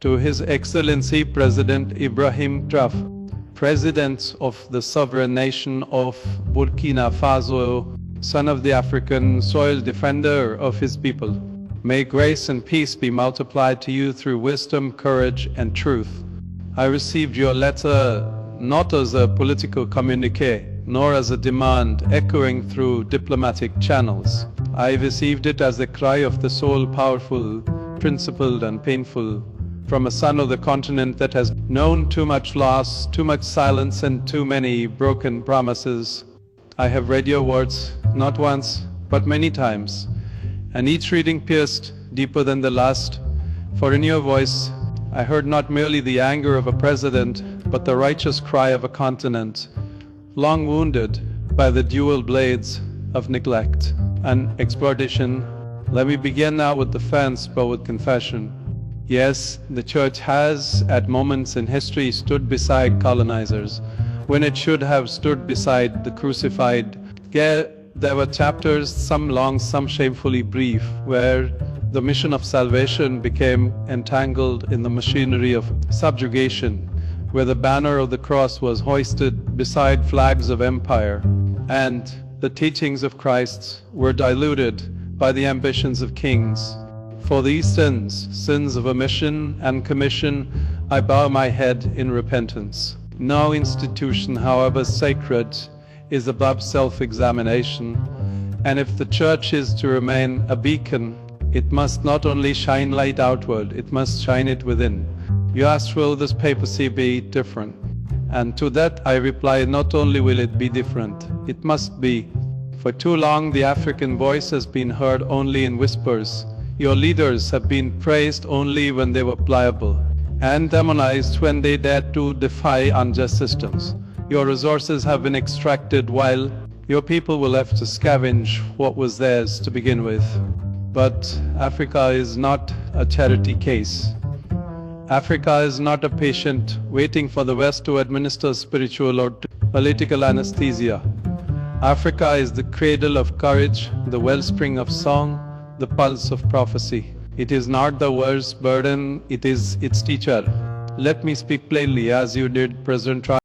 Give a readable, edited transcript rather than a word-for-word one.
to His Excellency President Ibrahim Traff, President of the sovereign nation of Burkina Faso, son of the African soil, defender of his people. May grace and peace be multiplied to you through wisdom, courage, and truth. I received your letter not as a political communique, nor as a demand echoing through diplomatic channels. I received it as the cry of the soul, powerful, principled, and painful, from a son of the continent that has known too much loss, too much silence, and too many broken promises. I have read your words, not once, but many times, and each reading pierced deeper than the last, for in your voice I heard not merely the anger of a president, but the righteous cry of a continent, long wounded by the dual blades of neglect and exploitation. Let me begin now with defense, but with confession. Yes, the Church has, at moments in history, stood beside colonizers, when it should have stood beside the crucified. Yet there were chapters, some long, some shamefully brief, where the mission of salvation became entangled in the machinery of subjugation, where the banner of the cross was hoisted beside flags of empire, and the teachings of Christ were diluted by the ambitions of kings. For these sins, sins of omission and commission, I bow my head in repentance. No institution, however sacred, is above self-examination, and if the Church is to remain a beacon, it must not only shine light outward, it must shine it within. You asked, will this papacy be different? And to that I reply, not only will it be different, it must be. For too long the African voice has been heard only in whispers. Your leaders have been praised only when they were pliable, and demonized when they dared to defy unjust systems. Your resources have been extracted while your people were left to scavenge what was theirs to begin with. But Africa is not a charity case. Africa is not a patient waiting for the West to administer spiritual or political anesthesia. Africa is the cradle of courage, the wellspring of song, the pulse of prophecy. It is not the world's burden, it is its teacher. Let me speak plainly, as you did, President Trump.